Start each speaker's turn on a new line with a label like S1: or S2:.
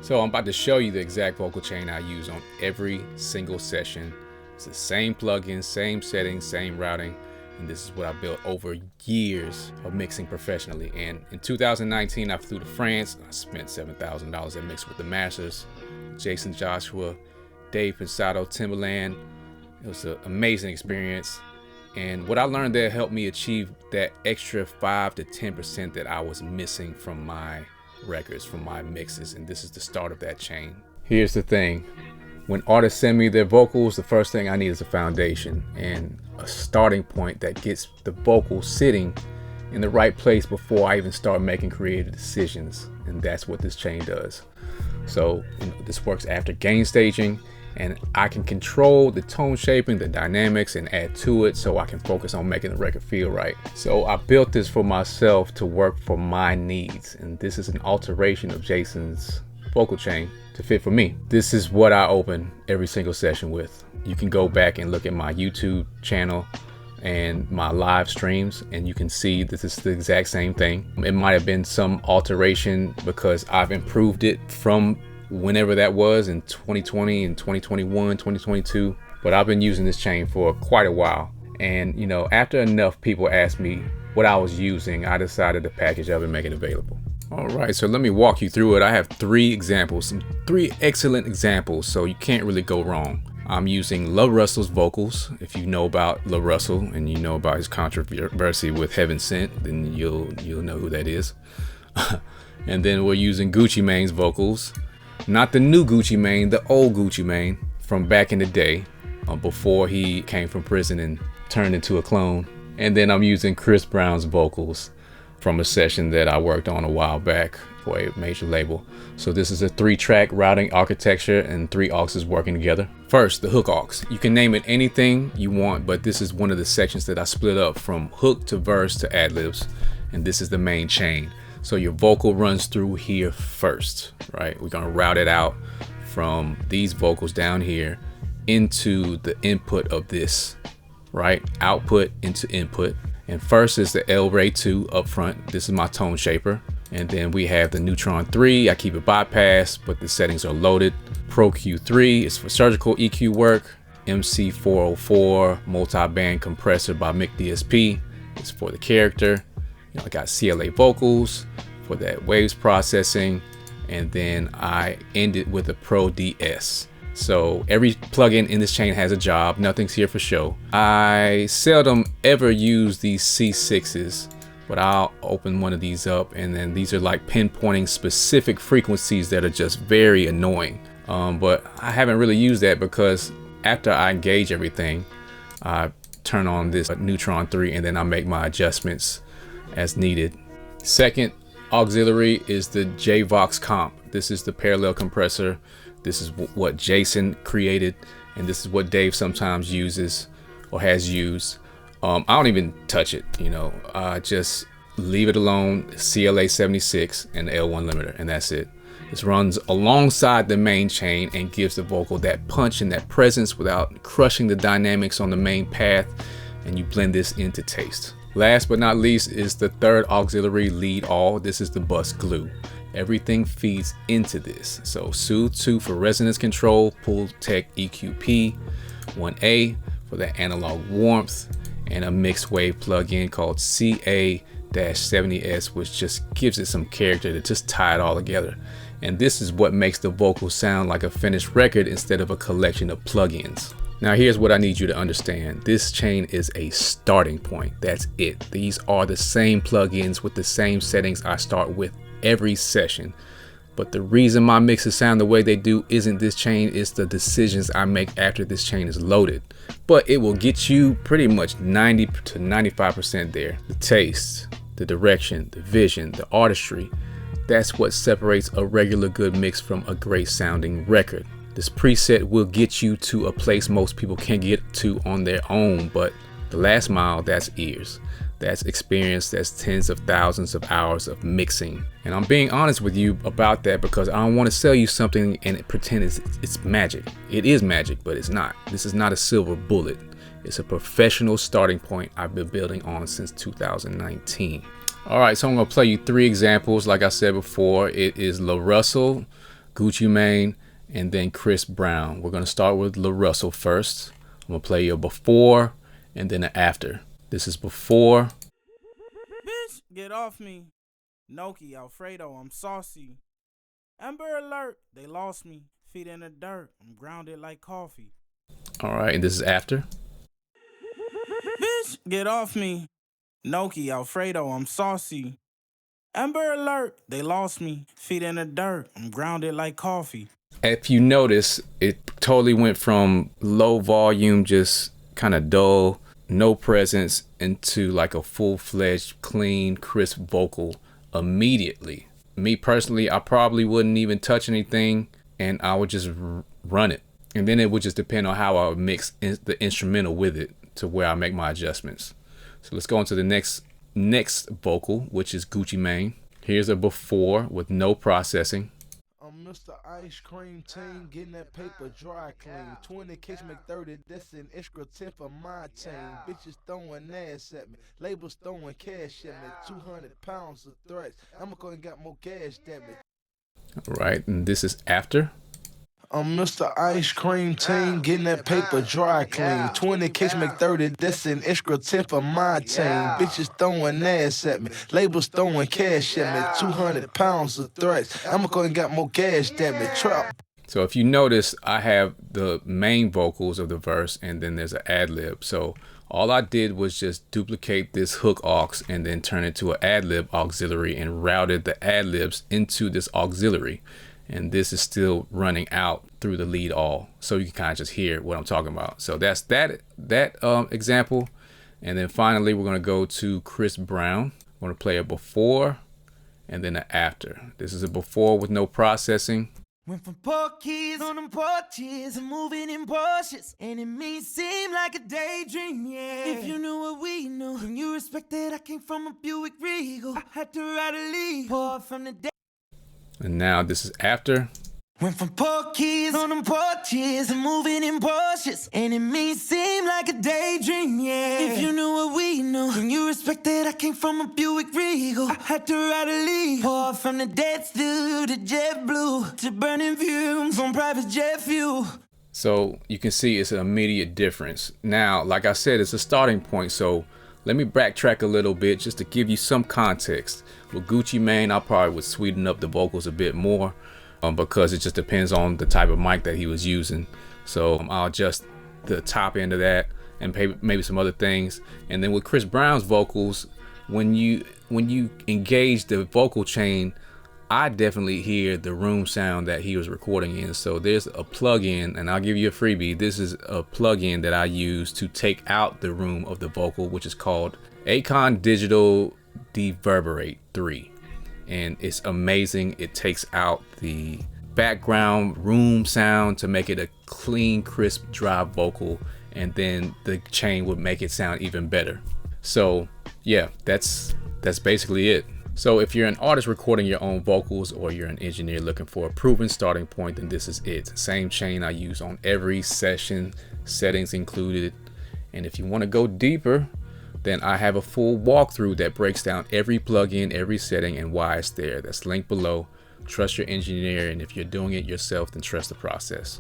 S1: So I'm about to show you the exact vocal chain I use on every single session. It's the same plugin, same settings, same routing, and this is what I built over years of mixing professionally. And in 2019, I flew to France. I spent $7,000 at mix with the masters, Jason Joshua, Dave Pensado, Timbaland. It was an amazing experience. And what I learned there helped me achieve that extra 5 to 10% that I was missing from my records, from my mixes. And this is the start of that chain. Here's the thing. When artists send me their vocals, the first thing I need is a foundation and a starting point that gets the vocals sitting in the right place before I even start making creative decisions. And that's what this chain does. So this works after gain staging, and I can control the tone shaping, the dynamics, and add to it so I can focus on making the record feel right. So I built this for myself to work for my needs, and this is an alteration of Jason's vocal chain to fit for me. This is what I open every single session with. You can go back and look at my YouTube channel and my live streams, and you can see that this is the exact same thing. It might have been some alteration because I've improved it from whenever that was in 2020 and 2021, 2022, but I've been using this chain for quite a while. And you know, after enough people asked me what I was using, I decided to package up and make it available. All right, so let me walk you through it. I have 3 examples, 3 excellent examples, so you can't really go wrong. I'm using LaRussell's vocals. If you know about LaRussell and you know about his controversy with Heaven Sent, then you'll know who that is. And then we're using Gucci Mane's vocals. Not the new Gucci Mane, the old Gucci Mane from back in the day, before he came from prison and turned into a clone. And then I'm using Chris Brown's vocals from a session that I worked on a while back for a major label. So this is a 3-track routing architecture and 3 auxes working together. First, the hook aux. You can name it anything you want, but this is one of the sections that I split up from hook to verse to ad-libs, and this is the main chain. So your vocal runs through here first, right? We're gonna route it out from these vocals down here into the input of this, right? Output into input. And first is the L Ray 2 up front. This is my tone shaper. And then we have the Neutron 3. I keep it bypassed, but the settings are loaded. Pro Q3 is for surgical EQ work. MC404 multi-band compressor by Mic DSP is for the character. You know, I got CLA vocals for that waves processing. And then I end it with a Pro DS. So every plugin in this chain has a job. Nothing's here for show. I seldom ever use these C6s, but I'll open one of these up, and then these are like pinpointing specific frequencies that are just very annoying. But I haven't really used that because after I engage everything, I turn on this Neutron 3 and then I make my adjustments as needed. Second auxiliary is the JVOX comp. This is the parallel compressor. This is what Jason created, and this is what Dave sometimes uses or has used. I don't even touch it, you know. I just leave it alone, CLA 76 and the L1 limiter, and that's it. This runs alongside the main chain and gives the vocal that punch and that presence without crushing the dynamics on the main path, and you blend this into taste. Last but not least is the third auxiliary, lead all. This is the bus glue. Everything feeds into this. So Soothe 2 for resonance control, Pull Tech EQP 1A for that analog warmth, and a mixed wave plugin called CA-70S, which just gives it some character to just tie it all together. And this is what makes the vocal sound like a finished record instead of a collection of plugins. Now here's what I need you to understand. This chain is a starting point. That's it. These are the same plugins with the same settings I start with every session. But the reason my mixes sound the way they do isn't this chain, it's the decisions I make after this chain is loaded. But it will get you pretty much 90 to 95% there. The taste, the direction, the vision, the artistry, that's what separates a regular good mix from a great sounding record. This preset will get you to a place most people can't get to on their own, but the last mile, that's ears. That's experience, that's tens of thousands of hours of mixing. And I'm being honest with you about that because I don't want to sell you something and pretend it's magic. It is magic, but it's not. This is not a silver bullet. It's a professional starting point I've been building on since 2019. All right, so I'm gonna play you 3 examples. Like I said before, it is LaRussell, Gucci Mane, and then Chris Brown. We're gonna start with LaRussell first. I'm gonna play a before and then an after. This is before.
S2: Bitch, get off me. Noki, Alfredo, I'm saucy. Amber alert, they lost me. Feet in the dirt, I'm grounded like coffee.
S1: All right, and this is after.
S2: Bitch, get off me. Noki, Alfredo, I'm saucy. Amber alert, they lost me. Feet in the dirt, I'm grounded like coffee.
S1: If you notice, it totally went from low volume, just kind of dull, no presence, into like a full-fledged, clean, crisp vocal immediately. Me personally, I probably wouldn't even touch anything, and I would just run it. And then it would just depend on how I would mix the instrumental with it to where I make my adjustments. So let's go on to the next vocal, which is Gucci Mane. Here's a before with no processing.
S3: I'm Mr. Ice Cream Team, getting that paper dry clean. 20 catch make 30, that's an extra 10 for my team. Bitches throwing ass at me, labels throwing cash at me. 200 pounds of threats, I'ma go and got more cash, damn it.
S1: All right, and this is after.
S3: I'm Mr. Ice Cream Team, getting that paper dry clean. 20 catch make 30, that's an extra 10 for my team. Bitches throwing ass at me, labels throwing cash at me. 200 pounds of threats, I'ma go and got more cash, damn it. Trap.
S1: So if you notice, I have the main vocals of the verse and then there's an ad-lib. So all I did was just duplicate this hook aux and then turn it to an ad-lib auxiliary and routed the ad-libs into this auxiliary. And this is still running out through the lead all. So you can kind of just hear what I'm talking about. So that's that example. And then finally, we're gonna go to Chris Brown. I'm gonna play a before and then an after. This is a before with no processing.
S4: Went from poor kids on them porches and moving in Porsches, and it may seem like a daydream, yeah. If you knew what we knew, then you respect that I came from a Buick Regal. I had to ride a lead, pour from the day.
S1: And now this is after.
S4: Went from poor kids on them porches and moving in Porsches, and it may seem like a daydream, yeah. If you knew what we knew, then you respect that I came from a Buick Regal. I had to ride a lead, pour from the dead stew to JetBlue to burning fumes on private jet fuel.
S1: So you can see it's an immediate difference. Now, like I said, it's a starting point. So let me backtrack a little bit just to give you some context. With Gucci Mane, I probably would sweeten up the vocals a bit more because it just depends on the type of mic that he was using. So I'll adjust the top end of that and maybe some other things. And then with Chris Brown's vocals, when you engage the vocal chain, I definitely hear the room sound that he was recording in. So there's a plug-in, and I'll give you a freebie. This is a plug-in that I use to take out the room of the vocal, which is called Acon Digital Deverberate 3. And it's amazing. It takes out the background room sound to make it a clean, crisp, dry vocal. And then the chain would make it sound even better. So yeah, that's basically it. So if you're an artist recording your own vocals, or you're an engineer looking for a proven starting point, then this is it. Same chain I use on every session, settings included. And if you want to go deeper, then I have a full walkthrough that breaks down every plugin, every setting, and why it's there. That's linked below. Trust your engineer, and if you're doing it yourself, then trust the process.